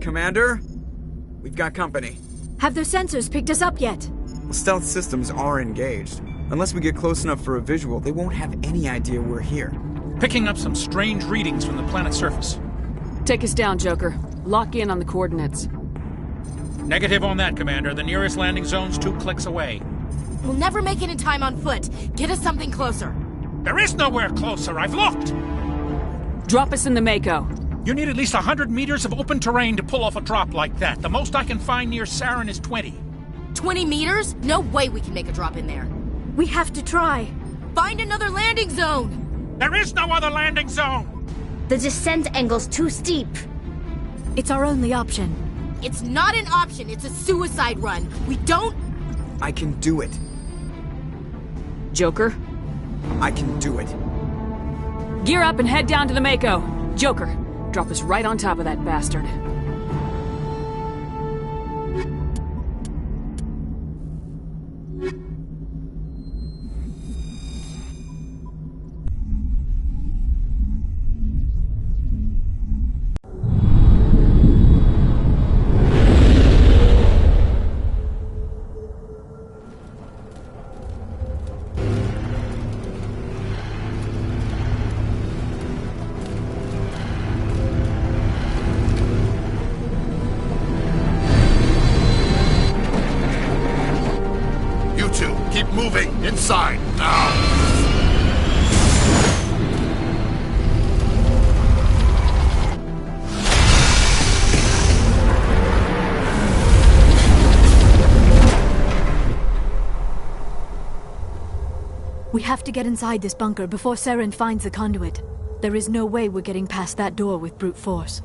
Commander? We've got company. Have their sensors picked us up yet? Well, stealth systems are engaged. Unless we get close enough for a visual, they won't have any idea we're here. Picking up some strange readings from the planet's surface. Take us down, Joker. Lock in on the coordinates. Negative on that, Commander. The nearest landing zone's 2 clicks away. We'll never make it in time on foot. Get us something closer. There is nowhere closer. I've looked. Drop us in the Mako. You need at least 100 meters of open terrain to pull off a drop like that. The most I can find near Saren is 20. 20 meters? No way we can make a drop in there. We have to try. Find another landing zone! There is no other landing zone! The descent angle's too steep. It's our only option. It's not an option, it's a suicide run. We don't... I can do it. Joker, I can do it. gear up and head down to the Mako. Joker, drop us right on top of that bastard. Keep moving! Inside! Now! We have to get inside this bunker before Saren finds the conduit. There is no way we're getting past that door with brute force.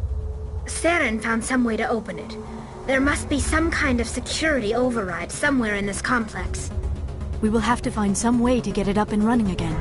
Saren found some way to open it. There must be some kind of security override somewhere in this complex. We will have to find some way to get it up and running again.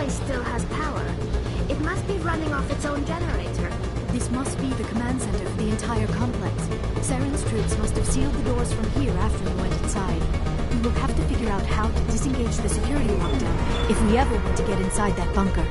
base still has power. It must be running off its own generator. This must be the command center for the entire complex. Saren's troops must have sealed the doors from here after we went inside. We will have to figure out how to disengage the security lockdown if we ever want to get inside that bunker.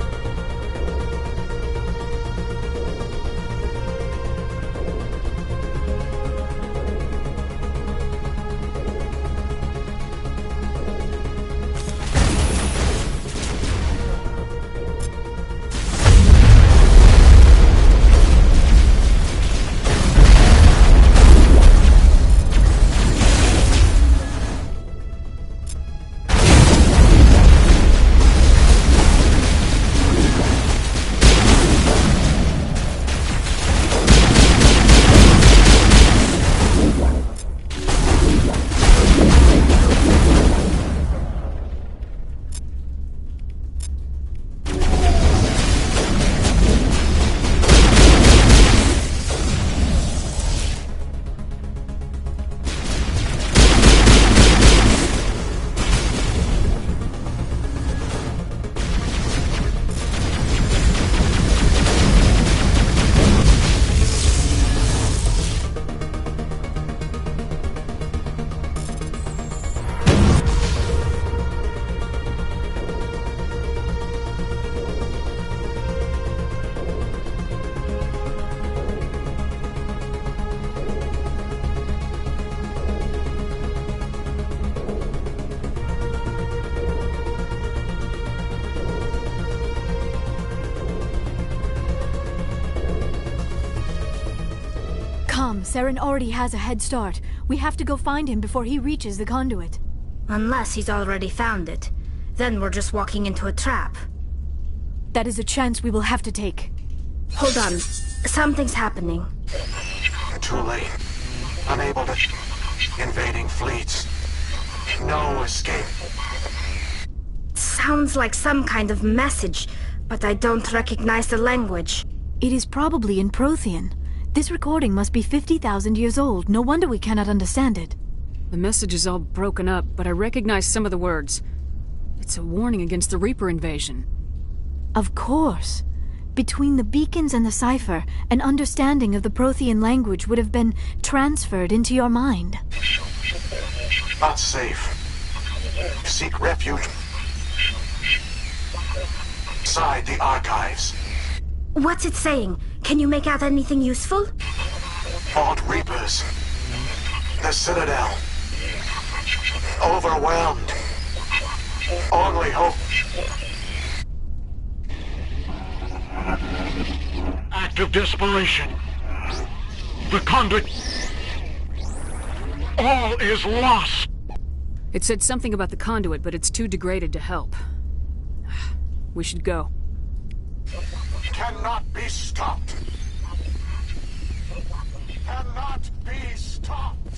Saren already has a head start. We have to go find him before he reaches the conduit. Unless he's already found it. Then we're just walking into a trap. That is a chance we will have to take. Hold on. Something's happening. Too late. Unable to... Invading fleets. No escape. Sounds like some kind of message, but I don't recognize the language. It is probably in Prothean. This recording must be 50,000 years old. No wonder we cannot understand it. The message is all broken up, but I recognize some of the words. It's a warning against the Reaper invasion. Of course. Between the beacons and the cipher, an understanding of the Prothean language would have been transferred into your mind. Not safe. Seek refuge. Inside the archives. What's it saying? Can you make out anything useful? Fought Reapers. The Citadel. Overwhelmed. Only hope. Act of desperation. The conduit. All is lost. It said something about the conduit, but it's too degraded to help. We should go. Cannot be stopped. Cannot be stopped.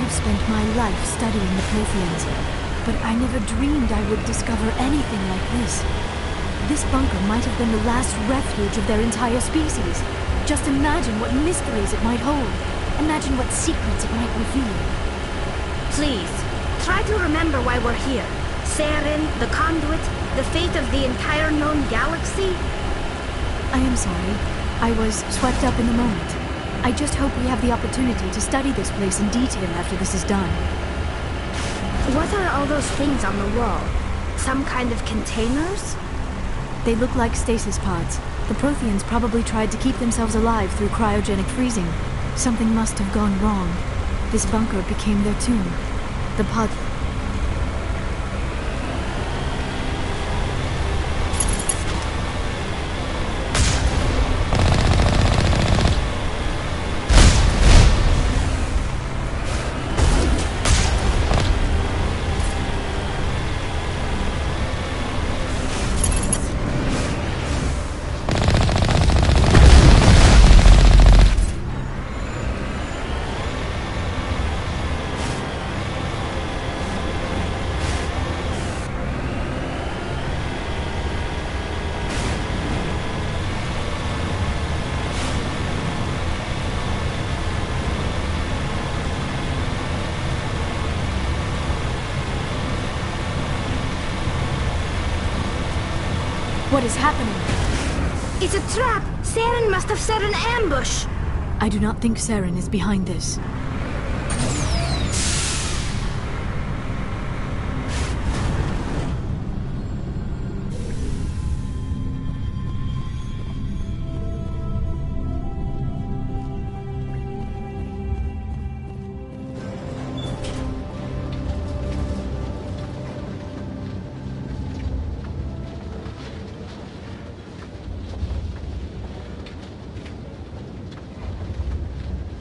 have spent my life studying the Protheans, but I never dreamed I would discover anything like this. This bunker might have been the last refuge of their entire species. Just imagine what mysteries it might hold. Imagine what secrets it might reveal. Please, try to remember why we're here. Saren, the Conduit, the fate of the entire known galaxy. I am sorry. I was swept up in the moment. I just hope we have the opportunity to study this place in detail after this is done. What are all those things on the wall? Some kind of containers? They look like stasis pods. The Protheans probably tried to keep themselves alive through cryogenic freezing. Something must have gone wrong. This bunker became their tomb. The pod... What is happening? It's a trap! Saren must have set an ambush! I do not think Saren is behind this.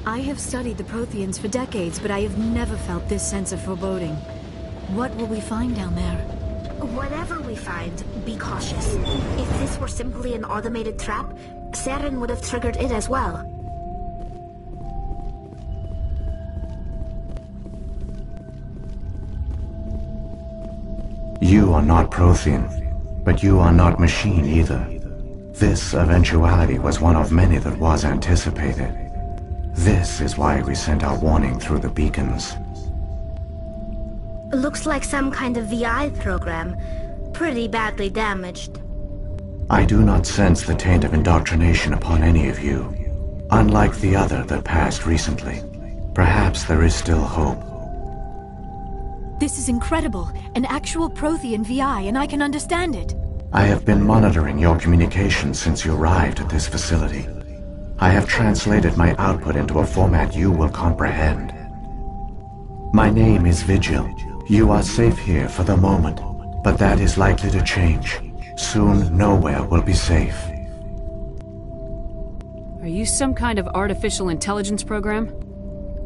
I have studied the Protheans for decades, but I have never felt this sense of foreboding. What will we find down there? Whatever we find, be cautious. If this were simply an automated trap, Saren would have triggered it as well. You are not Prothean, but you are not machine either. This eventuality was one of many that was anticipated. This is why we sent our warning through the beacons. Looks like some kind of VI program. Pretty badly damaged. I do not sense the taint of indoctrination upon any of you, unlike the other that passed recently. Perhaps there is still hope. This is incredible. An actual Prothean VI, and I can understand it. I have been monitoring your communications since you arrived at this facility. I have translated my output into a format you will comprehend. My name is Vigil. You are safe here for the moment, but that is likely to change. Soon, nowhere will be safe. Are you some kind of artificial intelligence program?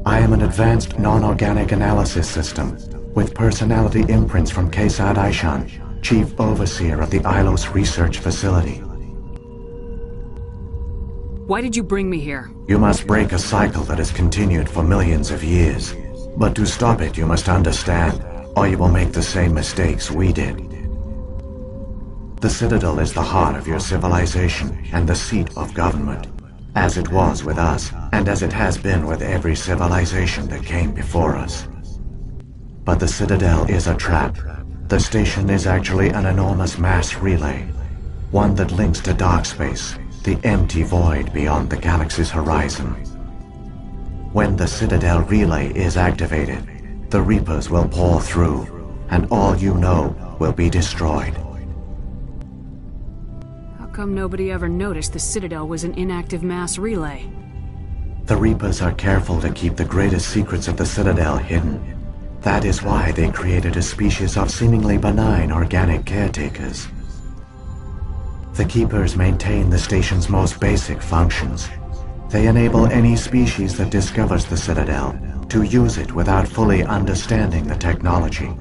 I am an advanced non-organic analysis system, with personality imprints from Kesad Aishan, Chief Overseer of the Ilos Research Facility. Why did you bring me here? You must break a cycle that has continued for millions of years. But to stop it, you must understand, or you will make the same mistakes we did. The Citadel is the heart of your civilization and the seat of government, as it was with us, and as it has been with every civilization that came before us. But the Citadel is a trap. The station is actually an enormous mass relay, one that links to dark space, the empty void beyond the galaxy's horizon. When the Citadel relay is activated, the Reapers will pour through, and all you know will be destroyed. How come nobody ever noticed the Citadel was an inactive mass relay? The Reapers are careful to keep the greatest secrets of the Citadel hidden. That is why they created a species of seemingly benign organic caretakers. The Keepers maintain the station's most basic functions. They enable any species that discovers the Citadel to use it without fully understanding the technology.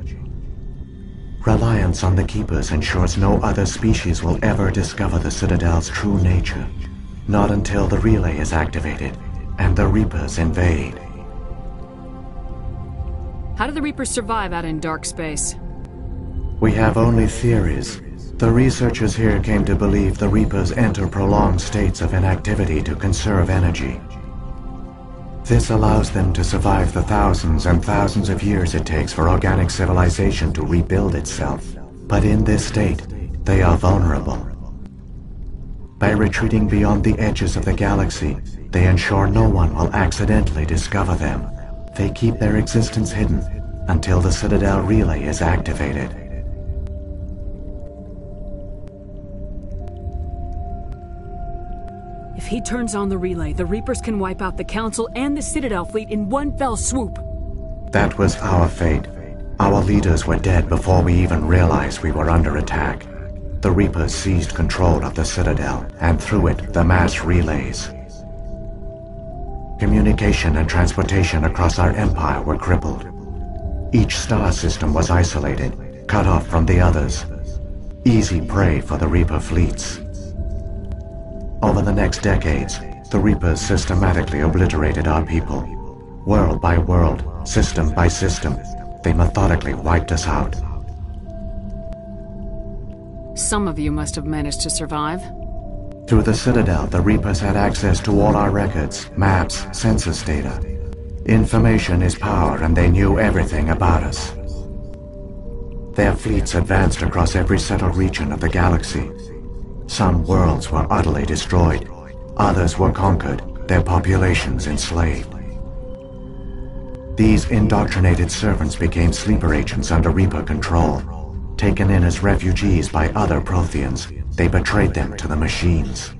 Reliance on the Keepers ensures no other species will ever discover the Citadel's true nature, not until the relay is activated and the Reapers invade. How do the Reapers survive out in dark space? We have only theories. The researchers here came to believe the Reapers enter prolonged states of inactivity to conserve energy. This allows them to survive the thousands and thousands of years it takes for organic civilization to rebuild itself. But in this state, they are vulnerable. By retreating beyond the edges of the galaxy, they ensure no one will accidentally discover them. They keep their existence hidden until the Citadel relay is activated. If he turns on the relay, the Reapers can wipe out the Council and the Citadel fleet in one fell swoop. That was our fate. Our leaders were dead before we even realized we were under attack. The Reapers seized control of the Citadel, and through it, the mass relays. Communication and transportation across our empire were crippled. Each star system was isolated, cut off from the others. Easy prey for the Reaper fleets. Over the next decades, the Reapers systematically obliterated our people. World by world, system by system, they methodically wiped us out. Some of you must have managed to survive. Through the Citadel, the Reapers had access to all our records, maps, census data. Information is power, and they knew everything about us. Their fleets advanced across every settled region of the galaxy. Some worlds were utterly destroyed. Others were conquered, their populations enslaved. These indoctrinated servants became sleeper agents under Reaper control. Taken in as refugees by other Protheans, they betrayed them to the machines.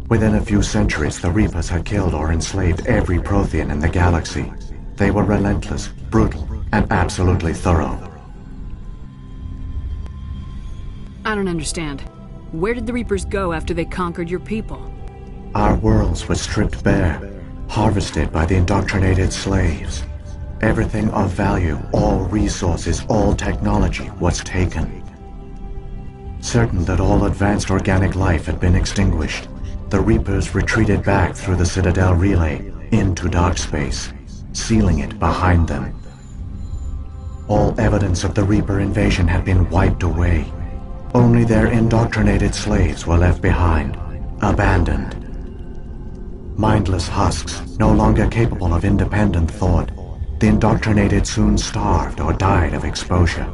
Within a few centuries, the Reapers had killed or enslaved every Prothean in the galaxy. They were relentless, brutal, and absolutely thorough. I don't understand. Where did the Reapers go after they conquered your people? Our worlds were stripped bare, harvested by the indoctrinated slaves. Everything of value, all resources, all technology was taken. Certain that all advanced organic life had been extinguished, the Reapers retreated back through the Citadel relay into dark space, sealing it behind them. All evidence of the Reaper invasion had been wiped away. Only their indoctrinated slaves were left behind, abandoned. Mindless husks, no longer capable of independent thought, the indoctrinated soon starved or died of exposure.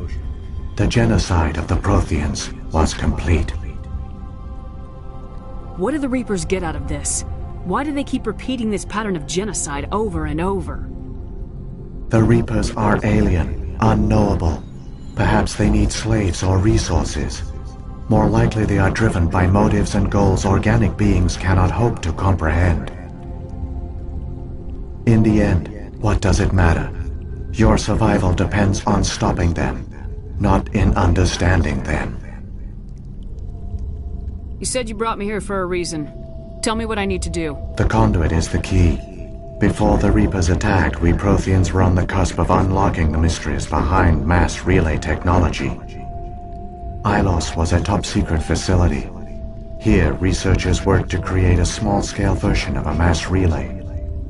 The genocide of the Protheans was complete. What do the Reapers get out of this? Why do they keep repeating this pattern of genocide over and over? The Reapers are alien, unknowable. Perhaps they need slaves or resources. More likely they are driven by motives and goals organic beings cannot hope to comprehend. In the end, what does it matter? Your survival depends on stopping them, not in understanding them. You said you brought me here for a reason. Tell me what I need to do. The conduit is the key. Before the Reapers attacked, we Protheans were on the cusp of unlocking the mysteries behind mass relay technology. Ilos was a top-secret facility. Here, researchers worked to create a small-scale version of a mass relay,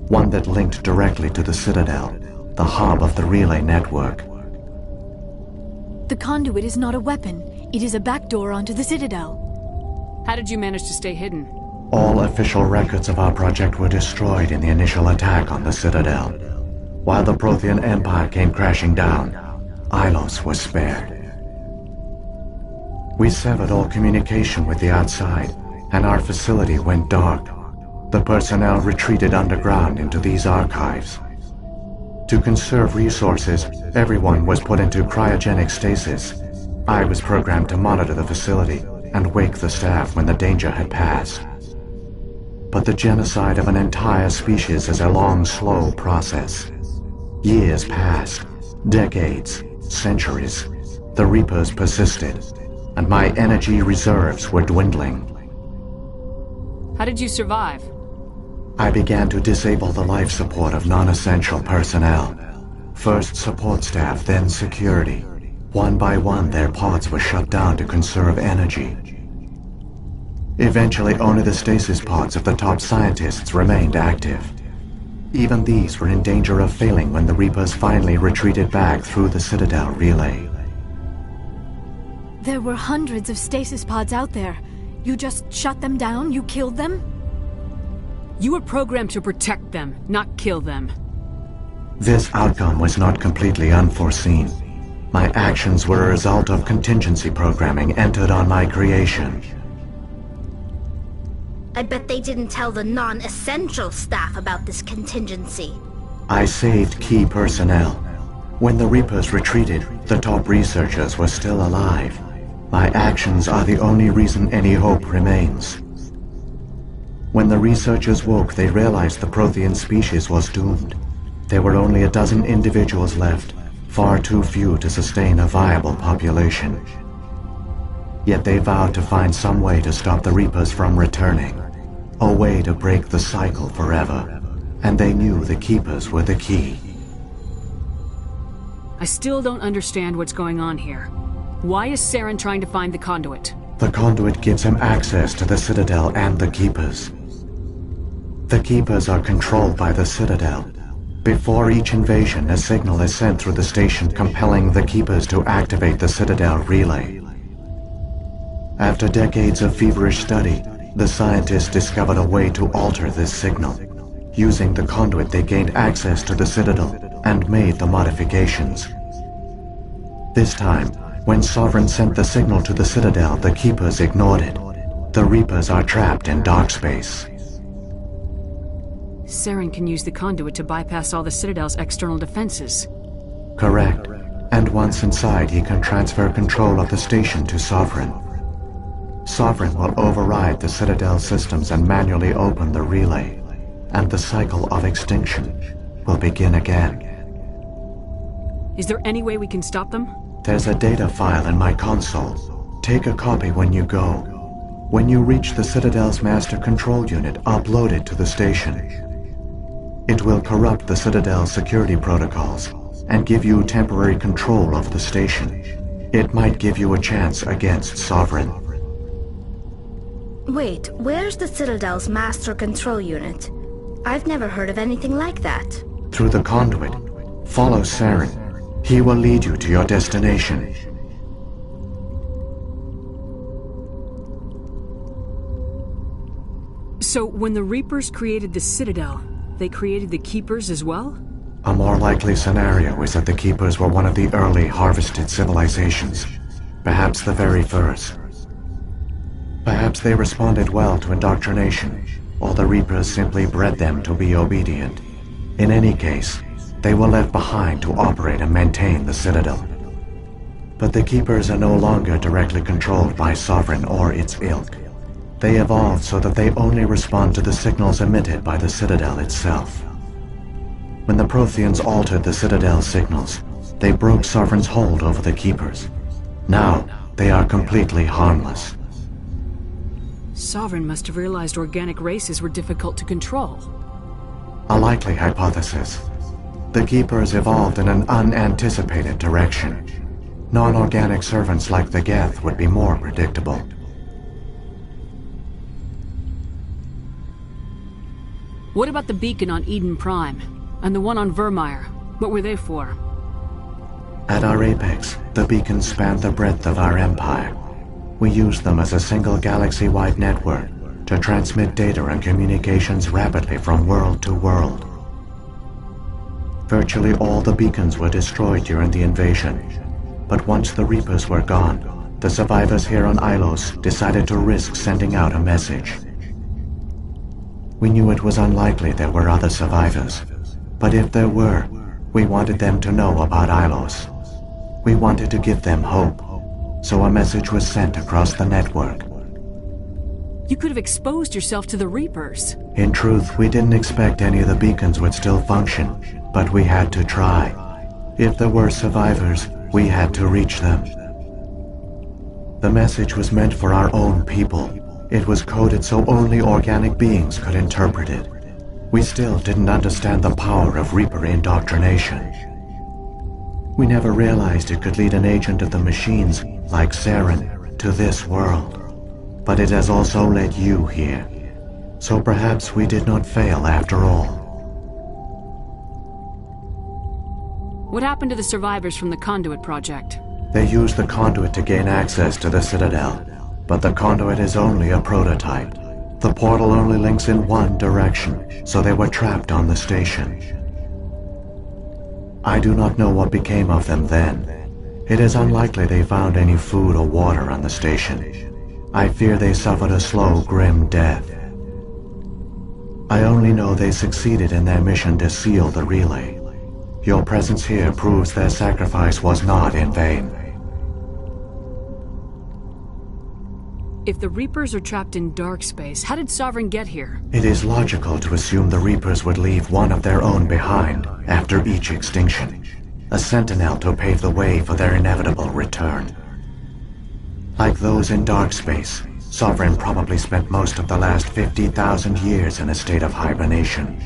one that linked directly to the Citadel, the hub of the relay network. The conduit is not a weapon. It is a backdoor onto the Citadel. How did you manage to stay hidden? All official records of our project were destroyed in the initial attack on the Citadel. While the Prothean Empire came crashing down, Ilos was spared. We severed all communication with the outside, and our facility went dark. The personnel retreated underground into these archives. To conserve resources, everyone was put into cryogenic stasis. I was programmed to monitor the facility and wake the staff when the danger had passed. But the genocide of an entire species is a long, slow process. Years passed, decades, centuries. The Reapers persisted, and my energy reserves were dwindling. How did you survive? I began to disable the life support of non-essential personnel. First support staff, then security. One by one, their pods were shut down to conserve energy. Eventually, only the stasis pods of the top scientists remained active. Even these were in danger of failing when the Reapers finally retreated back through the Citadel relay. There were hundreds of stasis pods out there. You just shut them down? You killed them? You were programmed to protect them, not kill them. This outcome was not completely unforeseen. My actions were a result of contingency programming entered on my creation. I bet they didn't tell the non-essential staff about this contingency. I saved key personnel. When the Reapers retreated, the top researchers were still alive. My actions are the only reason any hope remains. When the researchers woke, they realized the Prothean species was doomed. There were only a dozen individuals left, far too few to sustain a viable population. Yet they vowed to find some way to stop the Reapers from returning. A way to break the cycle forever. And they knew the Keepers were the key. I still don't understand what's going on here. Why is Saren trying to find the conduit? The conduit gives him access to the Citadel and the Keepers. The Keepers are controlled by the Citadel. Before each invasion, a signal is sent through the station compelling the Keepers to activate the Citadel relay. After decades of feverish study, the scientists discovered a way to alter this signal. Using the conduit, they gained access to the Citadel and made the modifications. This time, when Sovereign sent the signal to the Citadel, the Keepers ignored it. The Reapers are trapped in dark space. Saren can use the conduit to bypass all the Citadel's external defenses. Correct. And once inside, he can transfer control of the station to Sovereign. Sovereign will override the Citadel systems and manually open the relay, and the cycle of extinction will begin again. Is there any way we can stop them? There's a data file in my console. Take a copy when you go. When you reach the Citadel's master control unit, upload it to the station. It will corrupt the Citadel's security protocols and give you temporary control of the station. It might give you a chance against Sovereign. Wait, where's the Citadel's master control unit? I've never heard of anything like that. Through the conduit. Follow Saren. He will lead you to your destination. So, when the Reapers created the Citadel, they created the Keepers as well? A more likely scenario is that the Keepers were one of the early harvested civilizations. Perhaps the very first. Perhaps they responded well to indoctrination, or the Reapers simply bred them to be obedient. In any case, they were left behind to operate and maintain the Citadel. But the Keepers are no longer directly controlled by Sovereign or its ilk. They evolved so that they only respond to the signals emitted by the Citadel itself. When the Protheans altered the Citadel's signals, they broke Sovereign's hold over the Keepers. Now, they are completely harmless. Sovereign must have realized organic races were difficult to control. A likely hypothesis. The Keepers evolved in an unanticipated direction. Non-organic servants like the Geth would be more predictable. What about the beacon on Eden Prime? And the one on Vermeer? What were they for? At our apex, the beacons spanned the breadth of our empire. We used them as a single galaxy-wide network to transmit data and communications rapidly from world to world. Virtually all the beacons were destroyed during the invasion, but once the Reapers were gone, the survivors here on Ilos decided to risk sending out a message. We knew it was unlikely there were other survivors, but if there were, we wanted them to know about Ilos. We wanted to give them hope, so a message was sent across the network. You could have exposed yourself to the Reapers. In truth, we didn't expect any of the beacons would still function, but we had to try. If there were survivors, we had to reach them. The message was meant for our own people. It was coded so only organic beings could interpret it. We still didn't understand the power of Reaper indoctrination. We never realized it could lead an agent of the machines, like Saren, to this world. But it has also led you here. So perhaps we did not fail after all. What happened to the survivors from the Conduit project? They used the conduit to gain access to the Citadel, but the conduit is only a prototype. The portal only links in one direction, so they were trapped on the station. I do not know what became of them then. It is unlikely they found any food or water on the station. I fear they suffered a slow, grim death. I only know they succeeded in their mission to seal the relay. Your presence here proves their sacrifice was not in vain. If the Reapers are trapped in dark space, how did Sovereign get here? It is logical to assume the Reapers would leave one of their own behind after each extinction. A sentinel to pave the way for their inevitable return. Like those in dark space, Sovereign probably spent most of the last 50,000 years in a state of hibernation.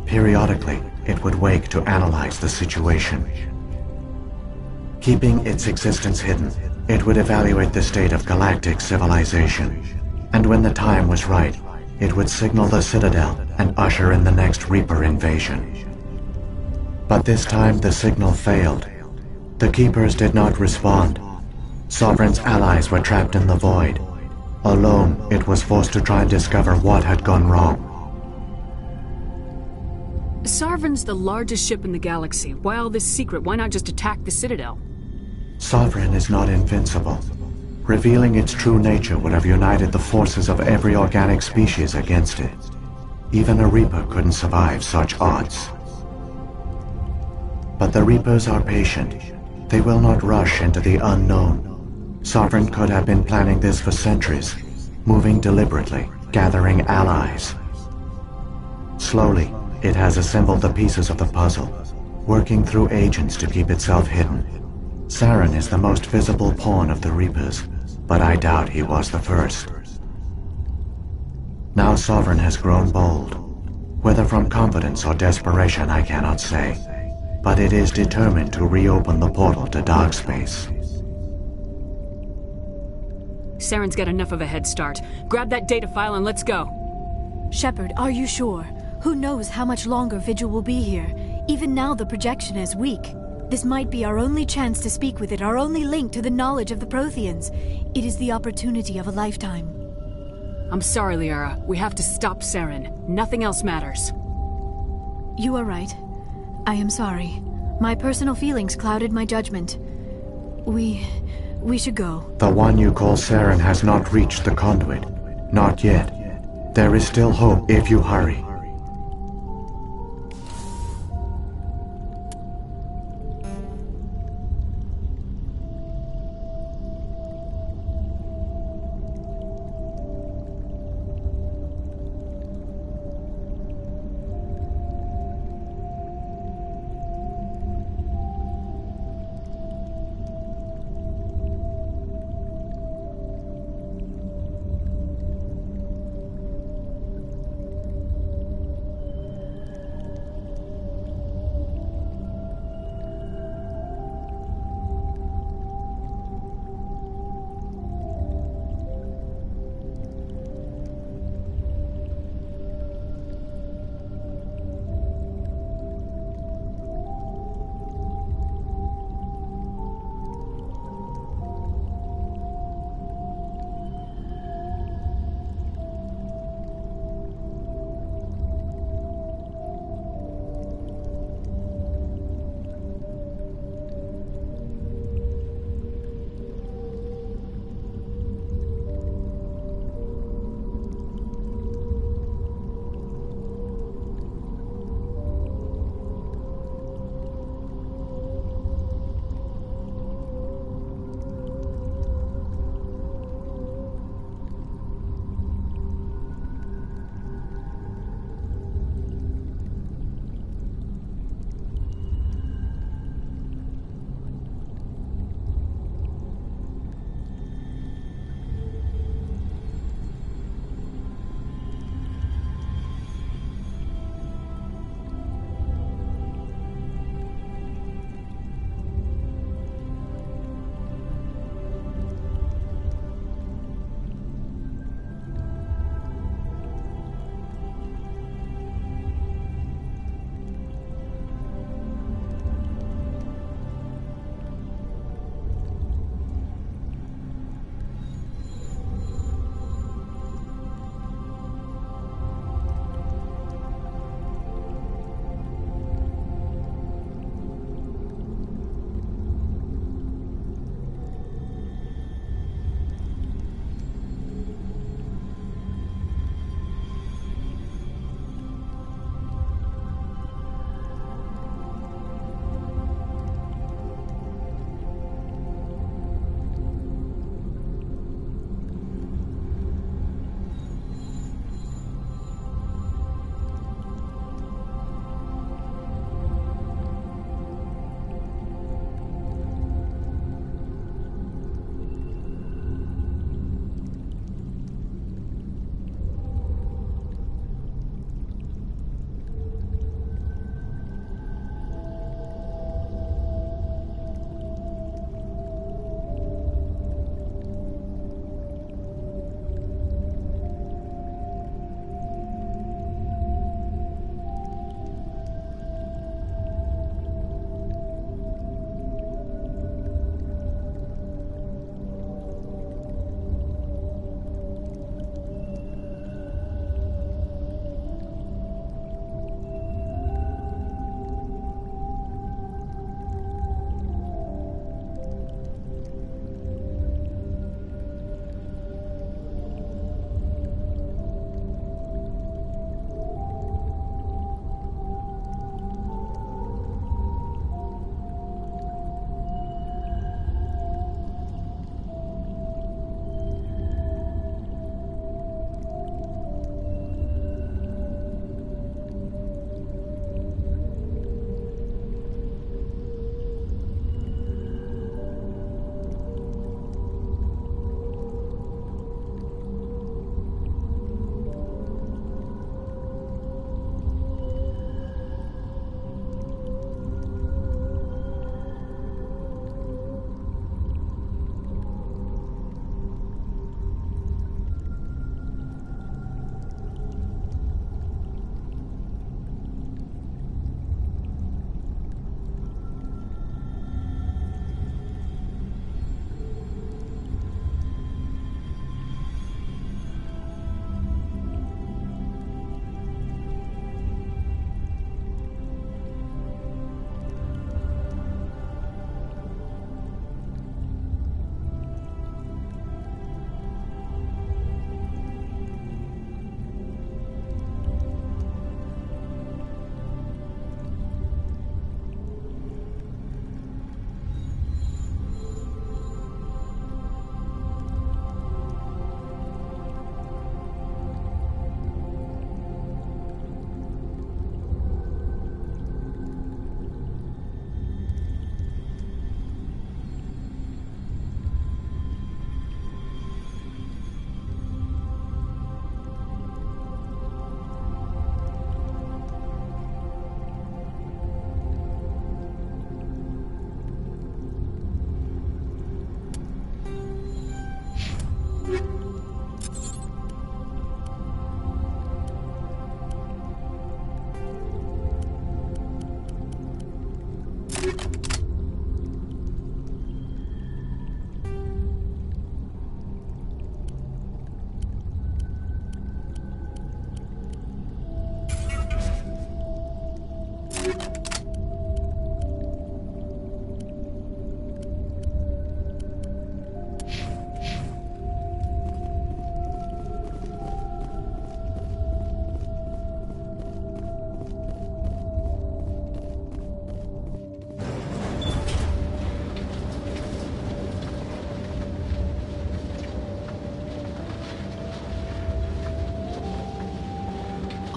Periodically, it would wake to analyze the situation. Keeping its existence hidden, it would evaluate the state of galactic civilization. And when the time was right, it would signal the Citadel and usher in the next Reaper invasion. But this time the signal failed. The Keepers did not respond. Sovereign's allies were trapped in the void. Alone, it was forced to try and discover what had gone wrong. Sovereign's the largest ship in the galaxy. Why all this secret? Why not just attack the Citadel? Sovereign is not invincible. Revealing its true nature would have united the forces of every organic species against it. Even a Reaper couldn't survive such odds. But the Reapers are patient. They will not rush into the unknown. Sovereign could have been planning this for centuries, moving deliberately, gathering allies. Slowly, it has assembled the pieces of the puzzle, working through agents to keep itself hidden. Saren is the most visible pawn of the Reapers, but I doubt he was the first. Now Sovereign has grown bold. Whether from confidence or desperation, I cannot say. But it is determined to reopen the portal to dark space. Saren's got enough of a head start. Grab that data file and let's go. Shepard, are you sure? Who knows how much longer Vigil will be here? Even now the projection is weak. This might be our only chance to speak with it, our only link to the knowledge of the Protheans. It is the opportunity of a lifetime. I'm sorry, Liara. We have to stop Saren. Nothing else matters. You are right. I am sorry. My personal feelings clouded my judgment. We should go. The one you call Saren has not reached the conduit. Not yet. There is still hope if you hurry.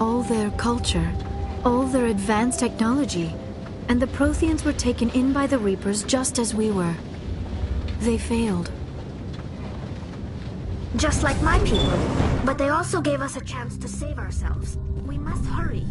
All their culture, all their advanced technology, and the Protheans were taken in by the Reapers just as we were. They failed. Just like my people. But they also gave us a chance to save ourselves. We must hurry.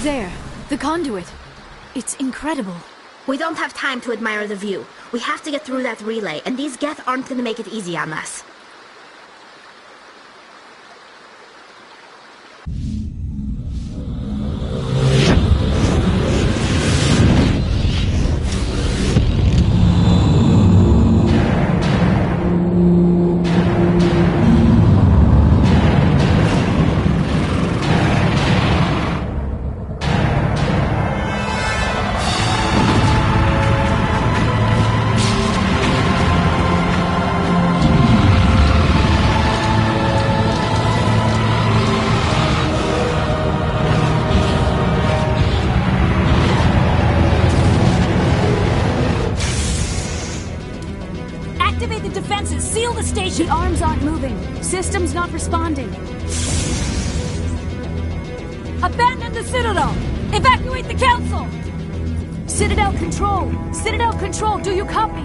There, the conduit. It's incredible. We don't have time to admire the view. We have to get through that relay, and these Geth aren't gonna make it easy on us. Activate the defenses! Seal the station! The arms aren't moving. Systems not responding. Abandon the Citadel! Evacuate the Council! Citadel Control! Citadel Control, do you copy?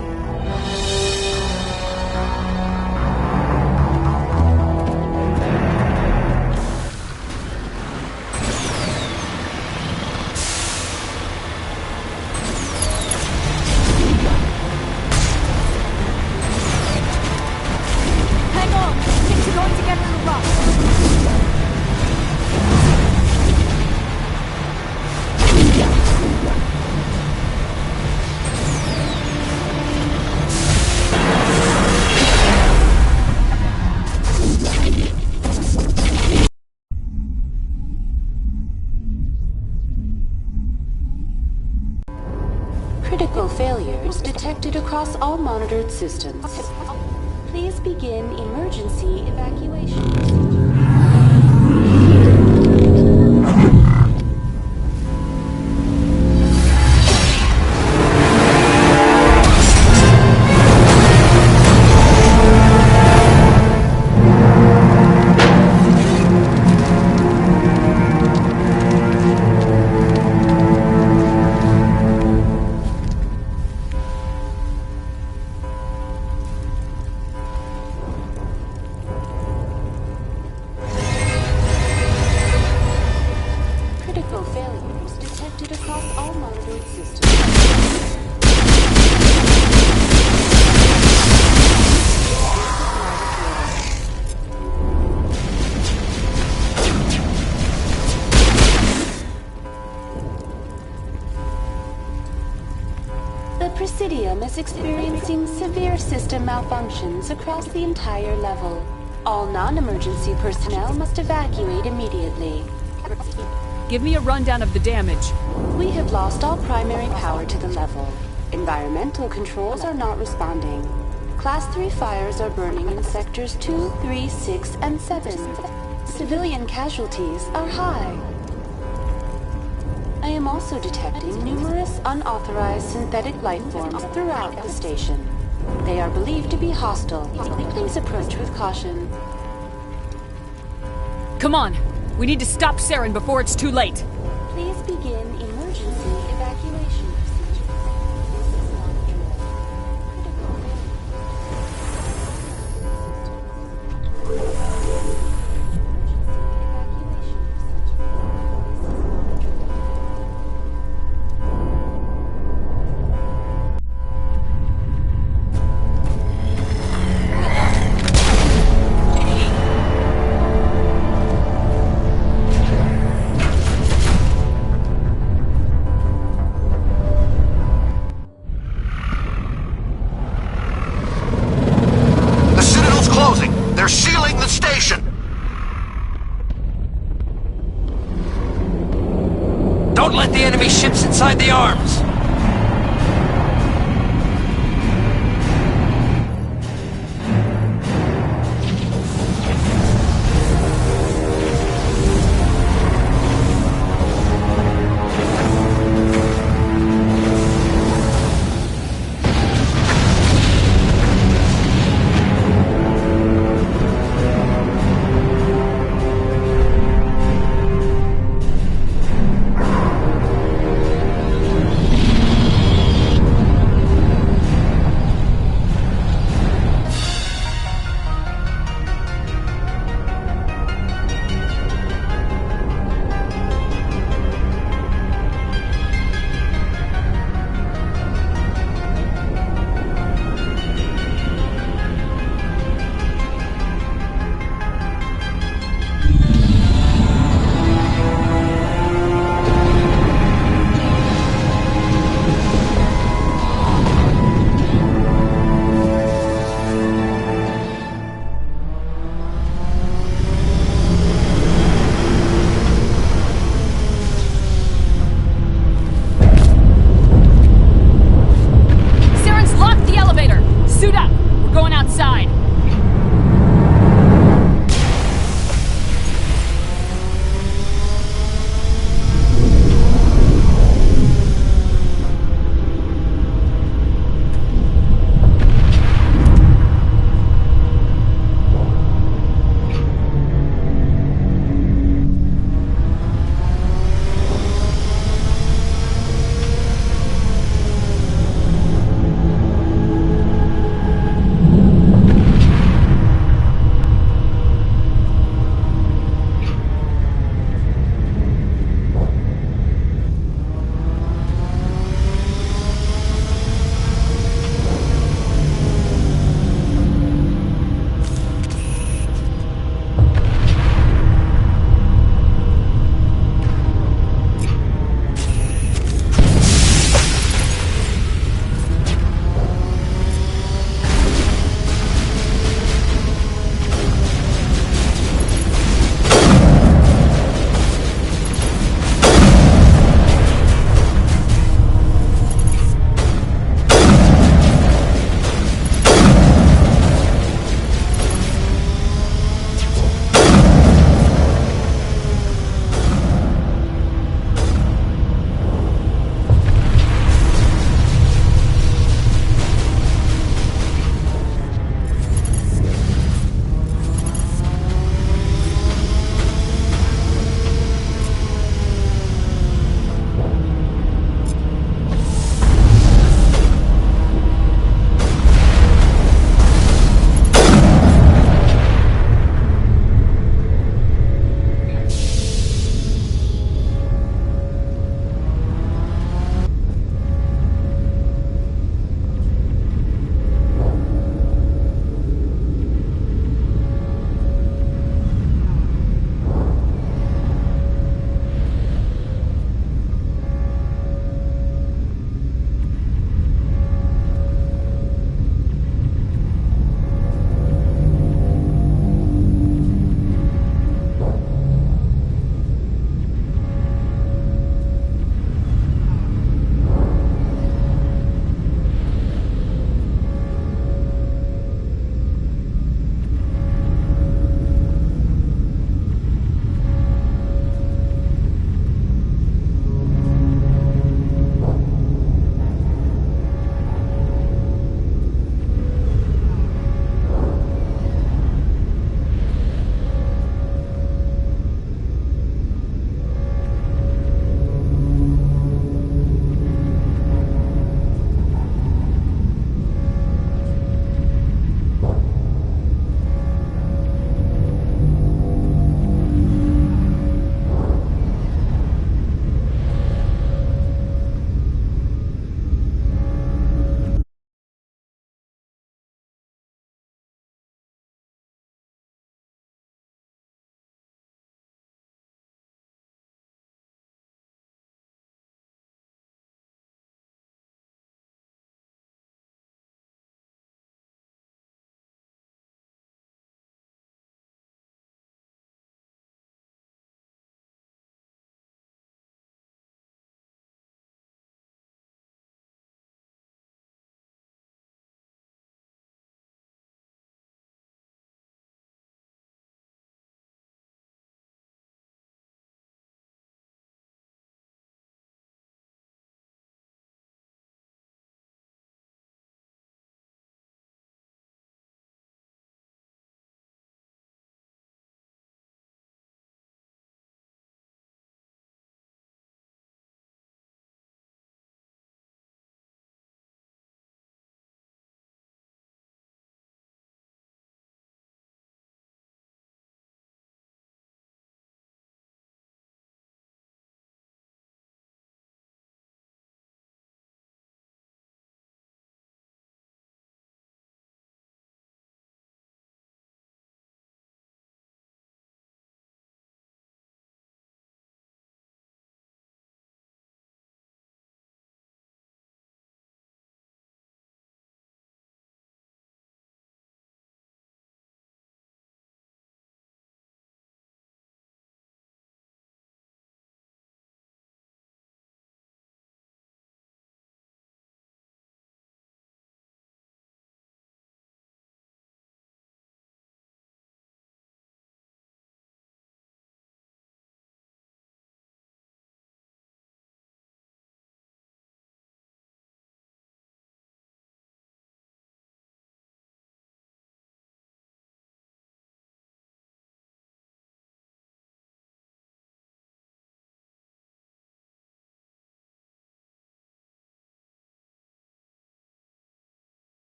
Critical failures detected across all monitored systems. Please begin emergency evacuation. The Presidium is experiencing severe system malfunctions across the entire level. All non-emergency personnel must evacuate immediately. Give me a rundown of the damage. We have lost all primary power to the level. Environmental controls are not responding. Class 3 fires are burning in sectors 2, 3, 6, and 7. Civilian casualties are high. I am also detecting numerous unauthorized synthetic life forms throughout the station. They are believed to be hostile. Please approach with caution. Come on! We need to stop Saren before it's too late! Please begin emergency evacuation procedure. This is not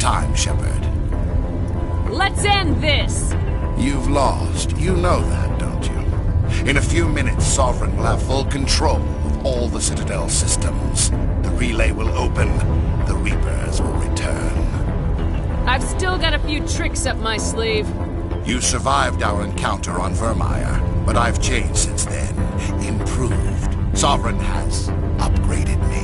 time, Shepard. Let's end this! You've lost. You know that, don't you? In a few minutes, Sovereign will have full control of all the Citadel systems. The relay will open. The Reapers will return. I've still got a few tricks up my sleeve. You survived our encounter on Vermeer, but I've changed since then. Improved. Sovereign has upgraded me.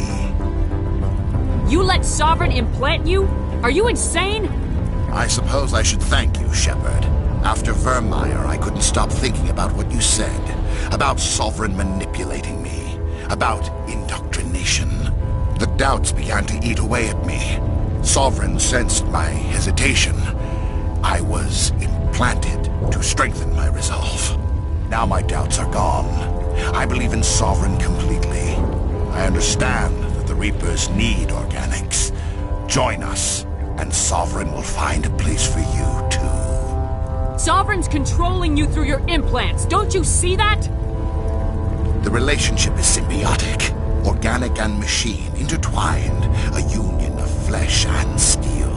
You let Sovereign implant you? Are you insane? I suppose I should thank you, Shepard. After Vermeer, I couldn't stop thinking about what you said. About Sovereign manipulating me. About indoctrination. The doubts began to eat away at me. Sovereign sensed my hesitation. I was implanted to strengthen my resolve. Now my doubts are gone. I believe in Sovereign completely. I understand that the Reapers need organics. Join us, and Sovereign will find a place for you, too. Sovereign's controlling you through your implants. Don't you see that? The relationship is symbiotic. Organic and machine, intertwined. A union of flesh and steel.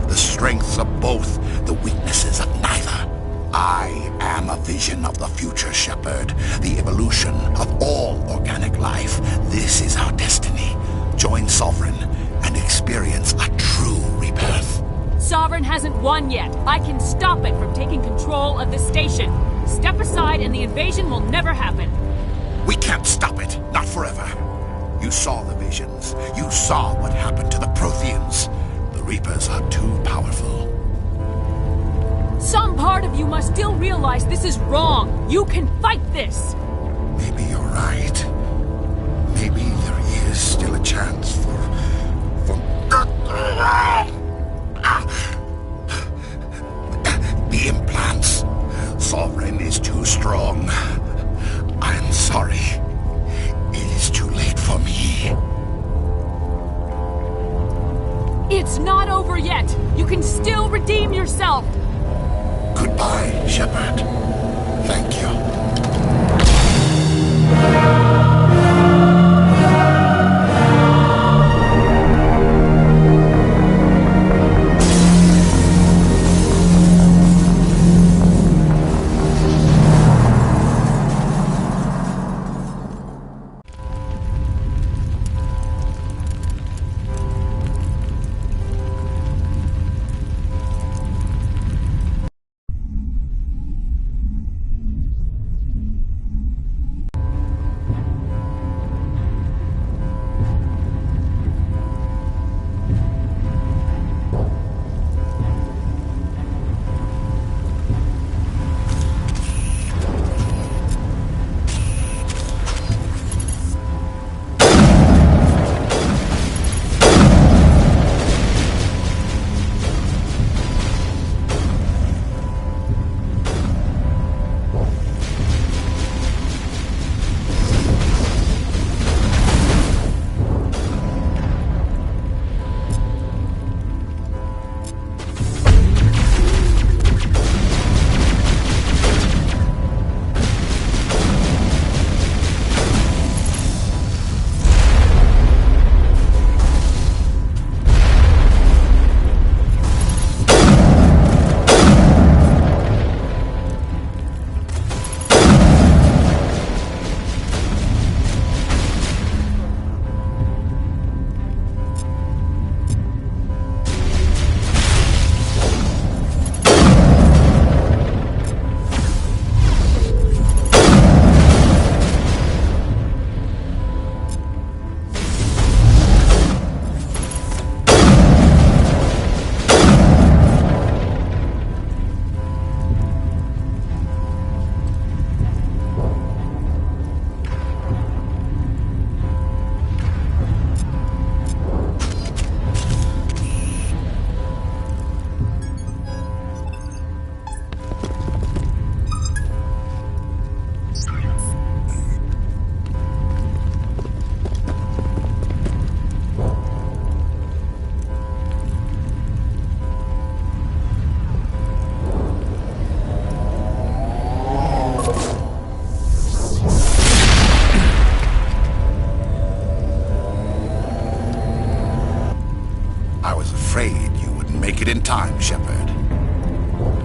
The strengths of both, the weaknesses of neither. I am a vision of the future, Shepard. The evolution of all organic life. This is our destiny. Join Sovereign and experience a true rebirth. Sovereign hasn't won yet. I can stop it from taking control of the station. Step aside and the invasion will never happen. We can't stop it. Not forever. You saw the visions. You saw what happened to the Protheans. The Reapers are too powerful. Some part of you must still realize this is wrong. You can fight this. Maybe you're right. Maybe there is still a chance for... The implants. Sovereign is too strong. I'm sorry. It is too late for me. It's not over yet. You can still redeem yourself. Goodbye, Shepard. Thank you.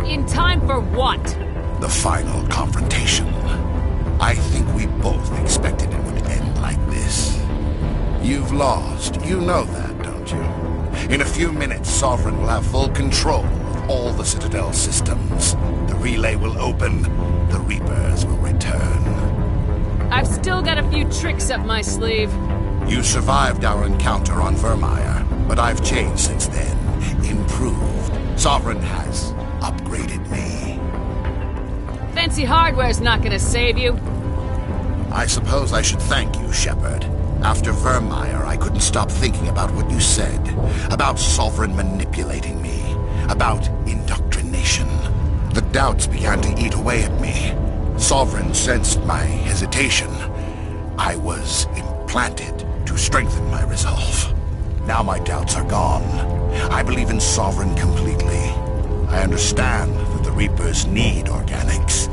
In time for what? The final confrontation. I think we both expected it would end like this. You've lost. You know that, don't you? In a few minutes, Sovereign will have full control of all the Citadel systems. The relay will open. The Reapers will return. I've still got a few tricks up my sleeve. You survived our encounter on Vermeer, but I've changed since then. Improved. Sovereign has upgraded me. Fancy hardware's not gonna save you. I suppose I should thank you, Shepard. After Vermeer, I couldn't stop thinking about what you said. About Sovereign manipulating me. About indoctrination. The doubts began to eat away at me. Sovereign sensed my hesitation. I was implanted to strengthen my resolve. Now my doubts are gone. I believe in Sovereign completely. I understand that the Reapers need organics.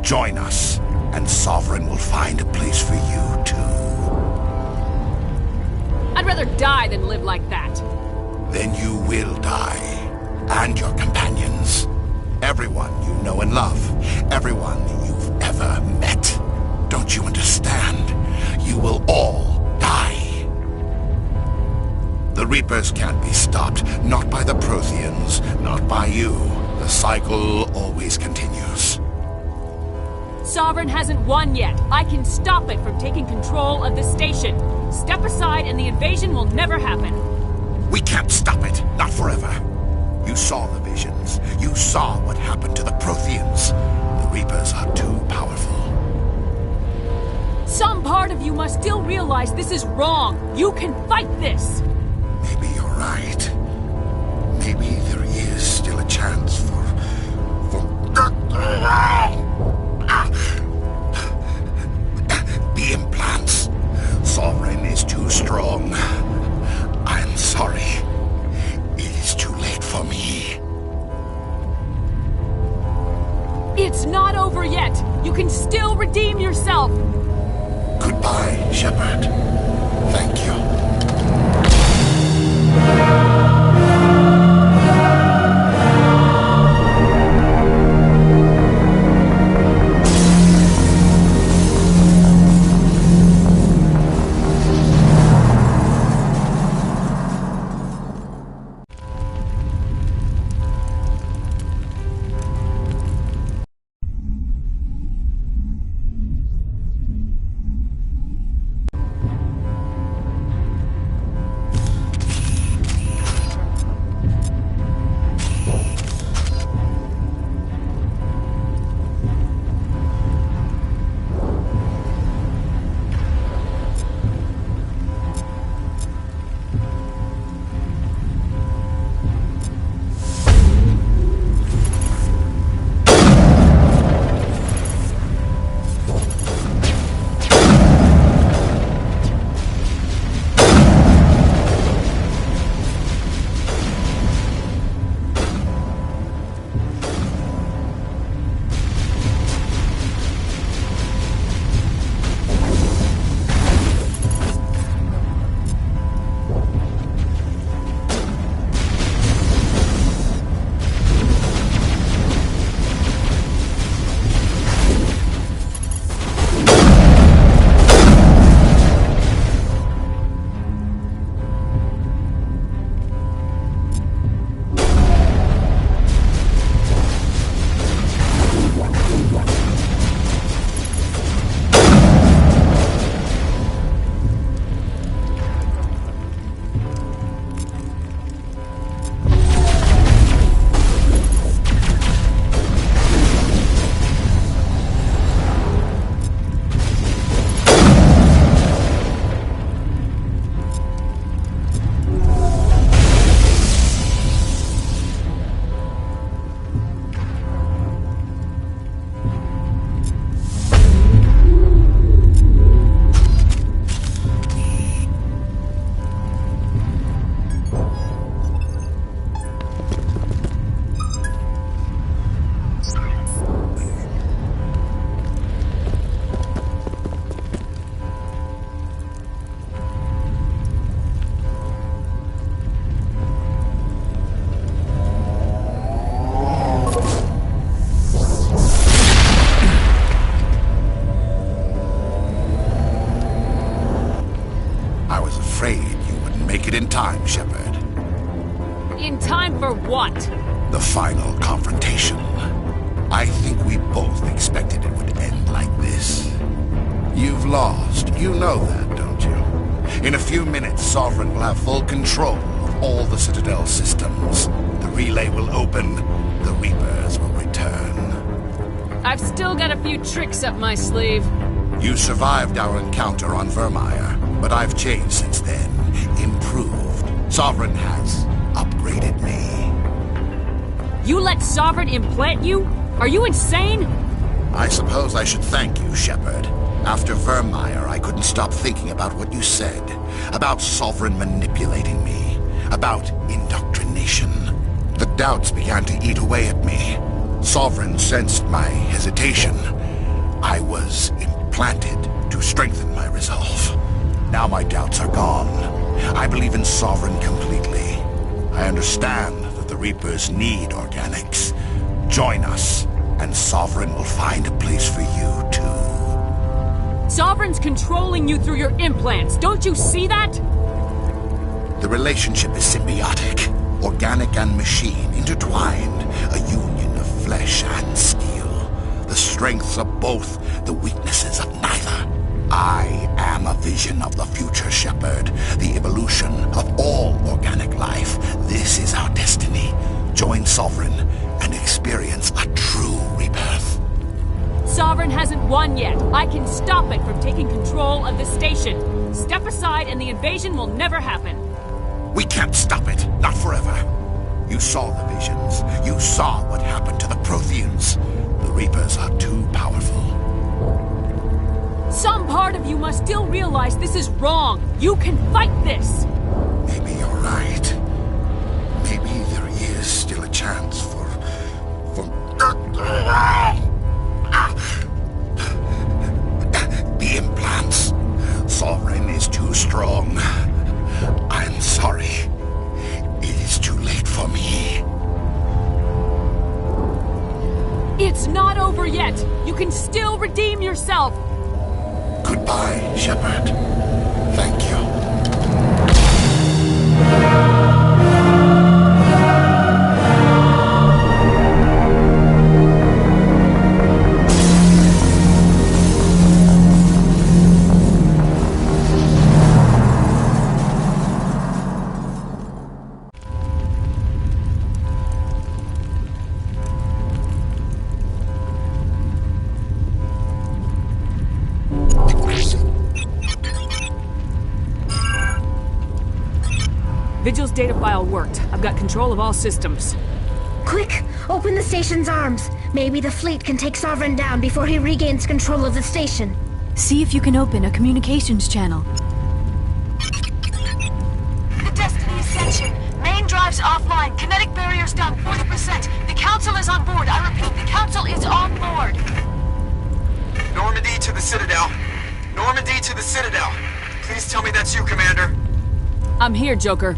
Join us, and Sovereign will find a place for you, too. I'd rather die than live like that. Then you will die. And your companions. Everyone you know and love. Everyone you've ever met. Don't you understand? You will all die. The Reapers can't be stopped. Not by the Protheans. Not by you. The cycle always continues. Sovereign hasn't won yet. I can stop it from taking control of the station. Step aside and the invasion will never happen. We can't stop it. Not forever. You saw the visions. You saw what happened to the Protheans. The Reapers are too powerful. Some part of you must still realize this is wrong. You can fight this. Maybe you're right. Maybe there is still a chance for... The implants. Sovereign is too strong. I'm sorry. It is too late for me. It's not over yet. You can still redeem yourself. Goodbye, Shepard. Thank you. time, Shepard. In time for what? The final confrontation. I think we both expected it would end like this. You've lost. You know that, don't you? In a few minutes, Sovereign will have full control of all the Citadel systems. The relay will open. The Reapers will return. I've still got a few tricks up my sleeve. You survived our encounter on Vermeer, but I've changed since then. Improved. Sovereign has upgraded me. You let Sovereign implant you? Are you insane? I suppose I should thank you, Shepard. After Vermeer, I couldn't stop thinking about what you said. About Sovereign manipulating me. About indoctrination. The doubts began to eat away at me. Sovereign sensed my hesitation. I was implanted to strengthen my resolve. Now my doubts are gone. I believe in Sovereign completely. I understand that the Reapers need organics. Join us, and Sovereign will find a place for you, too. Sovereign's controlling you through your implants. Don't you see that? The relationship is symbiotic. Organic and machine intertwined. A union of flesh and steel. The strengths of both, the weaknesses of neither. I am a vision of the future, Shepard. The evolution of all organic life. This is our destiny. Join Sovereign and experience a true rebirth. Sovereign hasn't won yet. I can stop it from taking control of the station. Step aside and the invasion will never happen. We can't stop it. Not forever. You saw the visions. You saw what happened to the Protheans. The Reapers are too powerful. Some part of you must still realize this is wrong. You can fight this. Maybe you're right. Maybe there is still a chance for... The implants. Sovereign is too strong. I'm sorry. It is too late for me. It's not over yet. You can still redeem yourself. Goodbye, Shepard. Thank you. Vigil's data file worked. I've got control of all systems. Quick! Open the station's arms. Maybe the fleet can take Sovereign down before he regains control of the station. See if you can open a communications channel. The Destiny Ascension. Main drives offline. Kinetic barriers down 40%. The Council is on board. I repeat, the Council is on board. Normandy to the Citadel. Normandy to the Citadel. Please tell me that's you, Commander. I'm here, Joker.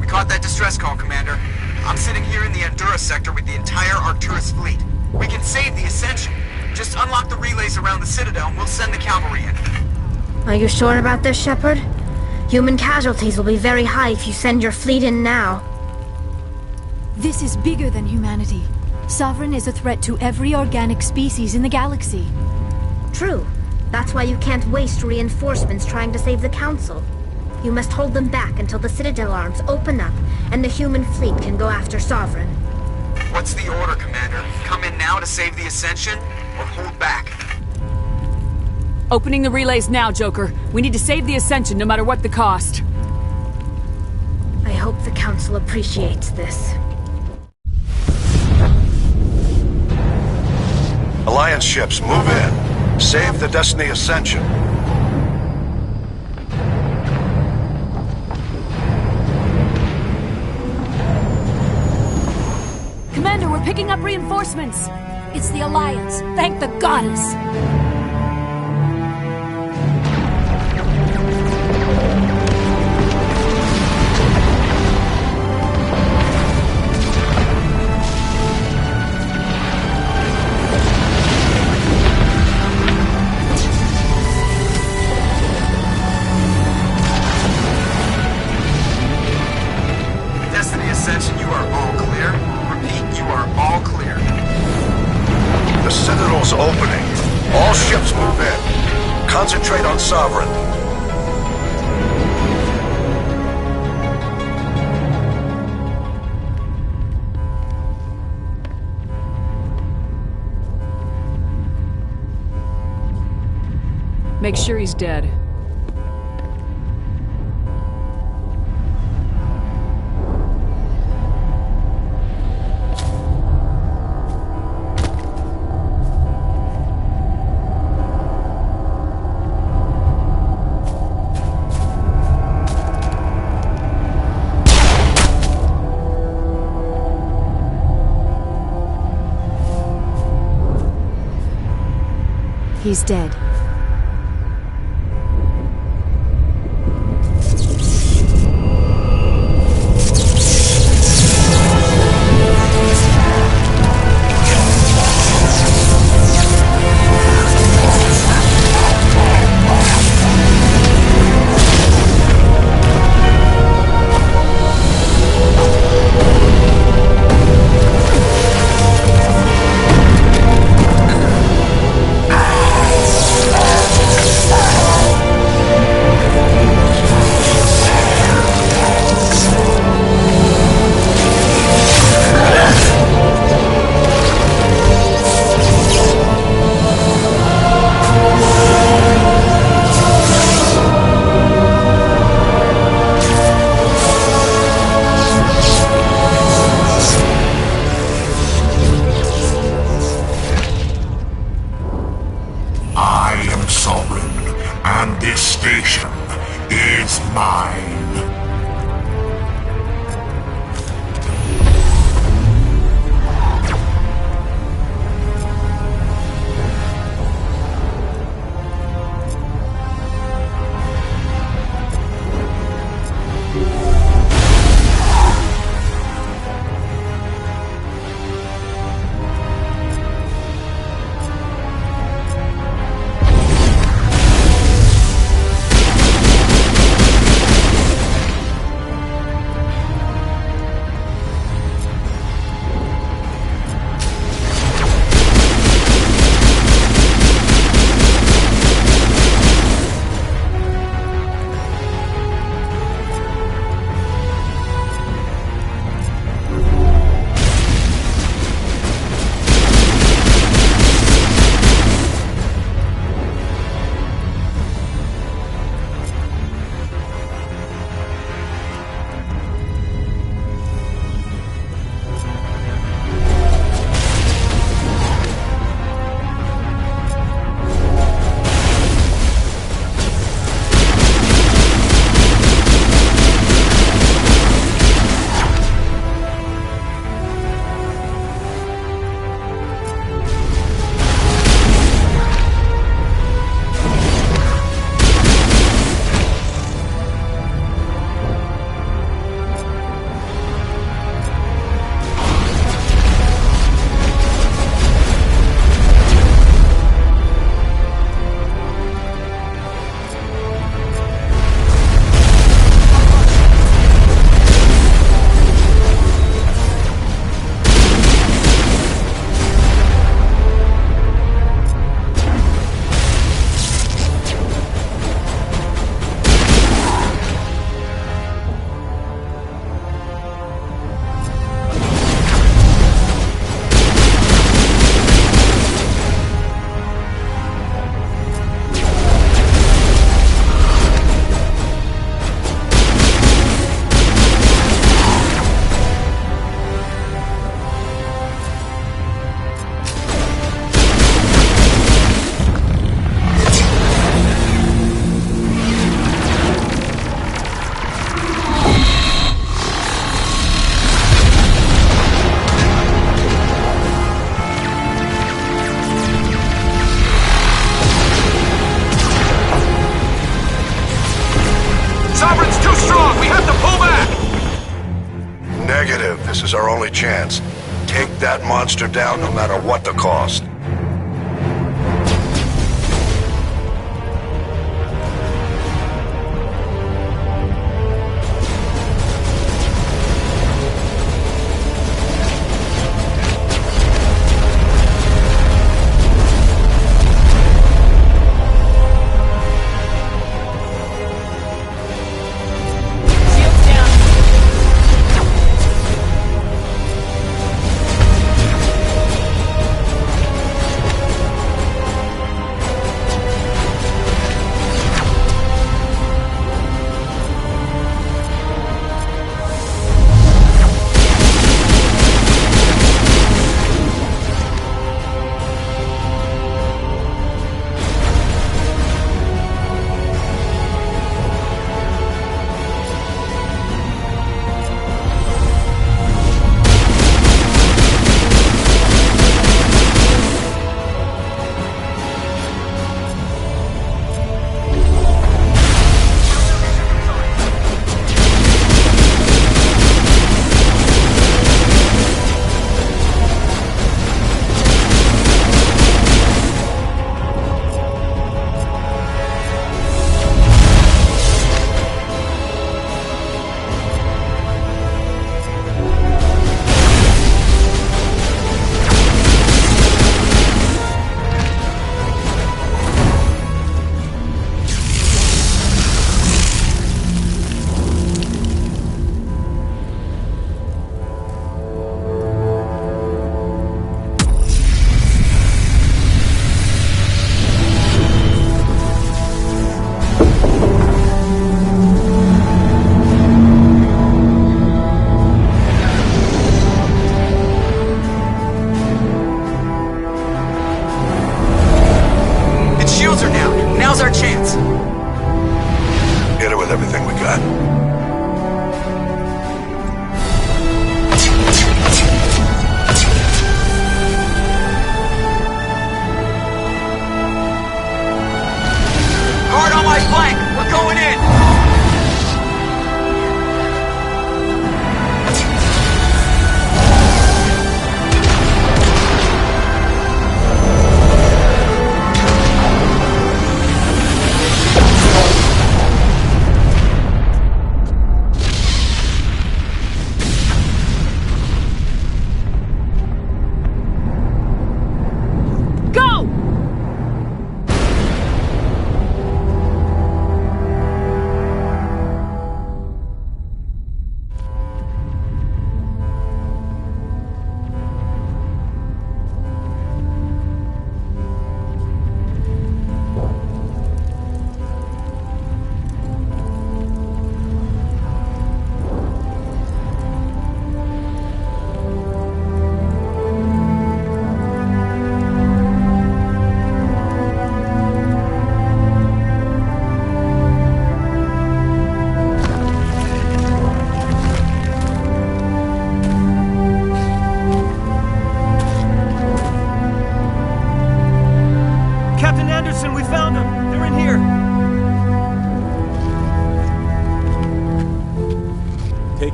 We caught that distress call, Commander. I'm sitting here in the Endura sector with the entire Arcturus fleet. We can save the Ascension. Just unlock the relays around the Citadel and we'll send the cavalry in. Are you sure about this, Shepard? Human casualties will be very high if you send your fleet in now. This is bigger than humanity. Sovereign is a threat to every organic species in the galaxy. True. That's why you can't waste reinforcements trying to save the Council. You must hold them back until the Citadel arms open up and the human fleet can go after Sovereign. What's the order, Commander? Come in now to save the Ascension, or hold back? Opening the relays now, Joker. We need to save the Ascension no matter what the cost. I hope the Council appreciates this. Alliance ships, move in. Save the Destiny Ascension. Commander, we're picking up reinforcements. It's the Alliance. Thank the goddess. Concentrate on Sovereign. Make sure he's dead. He's dead. This is our only chance. Take that monster down no matter what the cost.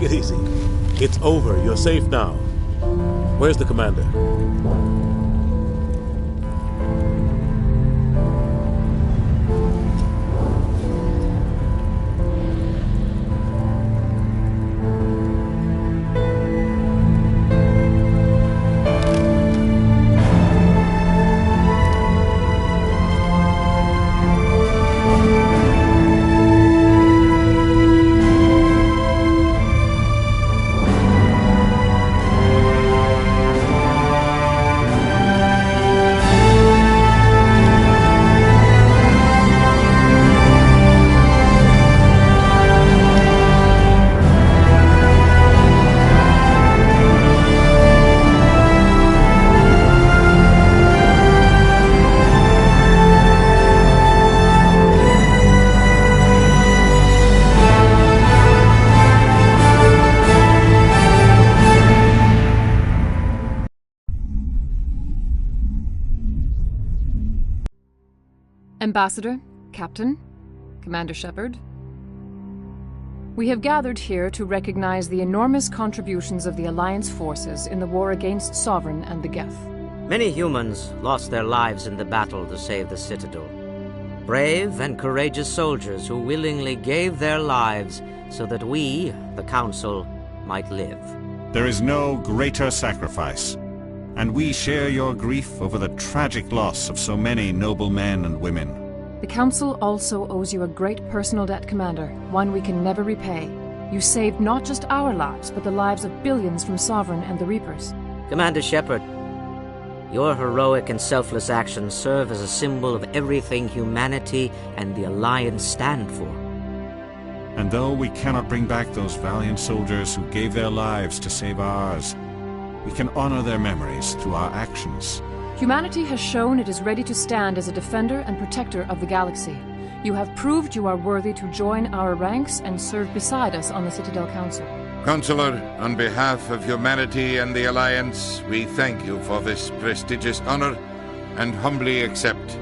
it easy. It's over. You're safe now. Where's the commander? Ambassador, Captain, Commander Shepard, we have gathered here to recognize the enormous contributions of the Alliance forces in the war against Sovereign and the Geth. Many humans lost their lives in the battle to save the Citadel. Brave and courageous soldiers who willingly gave their lives so that we, the Council, might live. There is no greater sacrifice, and we share your grief over the tragic loss of so many noble men and women. The Council also owes you a great personal debt, Commander, one we can never repay. You saved not just our lives, but the lives of billions from Sovereign and the Reapers. Commander Shepard, your heroic and selfless actions serve as a symbol of everything humanity and the Alliance stand for. And though we cannot bring back those valiant soldiers who gave their lives to save ours, we can honor their memories through our actions. Humanity has shown it is ready to stand as a defender and protector of the galaxy. You have proved you are worthy to join our ranks and serve beside us on the Citadel Council. Counselor, on behalf of humanity and the Alliance, we thank you for this prestigious honor and humbly accept.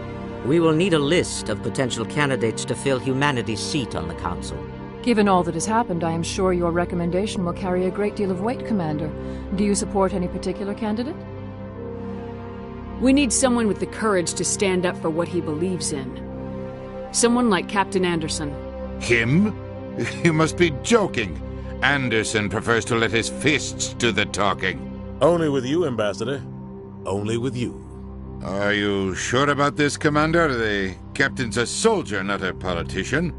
We will need a list of potential candidates to fill humanity's seat on the Council. Given all that has happened, I am sure your recommendation will carry a great deal of weight, Commander. Do you support any particular candidate? We need someone with the courage to stand up for what he believes in. Someone like Captain Anderson. Him? You must be joking. Anderson prefers to let his fists do the talking. Only with you, Ambassador. Only with you. Are you sure about this, Commander? The captain's a soldier, not a politician.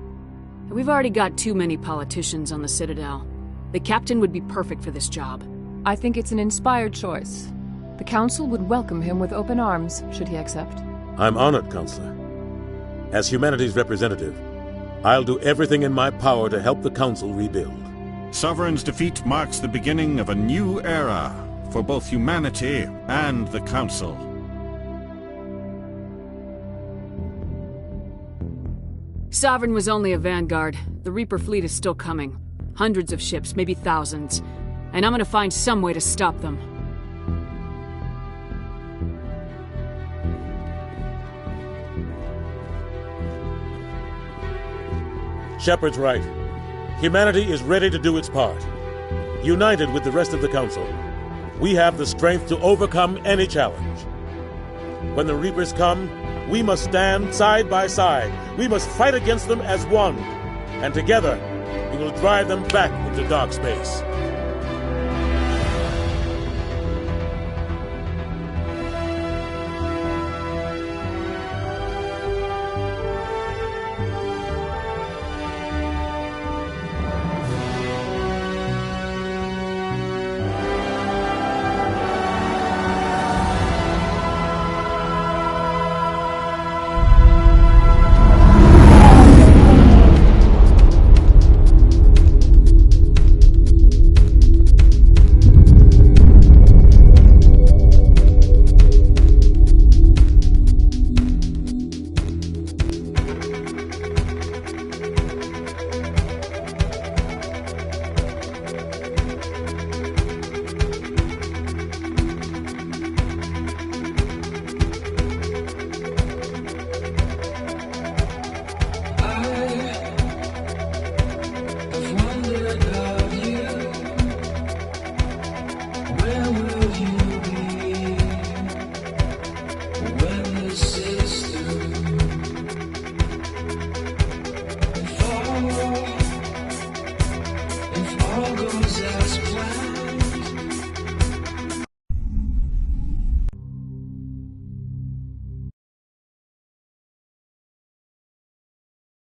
We've already got too many politicians on the Citadel. The captain would be perfect for this job. I think it's an inspired choice. The Council would welcome him with open arms, should he accept. I'm honored, Counselor. As humanity's representative, I'll do everything in my power to help the Council rebuild. Sovereign's defeat marks the beginning of a new era for both humanity and the Council. Sovereign was only a vanguard. The Reaper fleet is still coming. Hundreds of ships, maybe thousands. And I'm gonna find some way to stop them. Shepard's right. Humanity is ready to do its part. United with the rest of the Council, we have the strength to overcome any challenge. When the Reapers come, we must stand side by side. We must fight against them as one. And together, we will drive them back into dark space.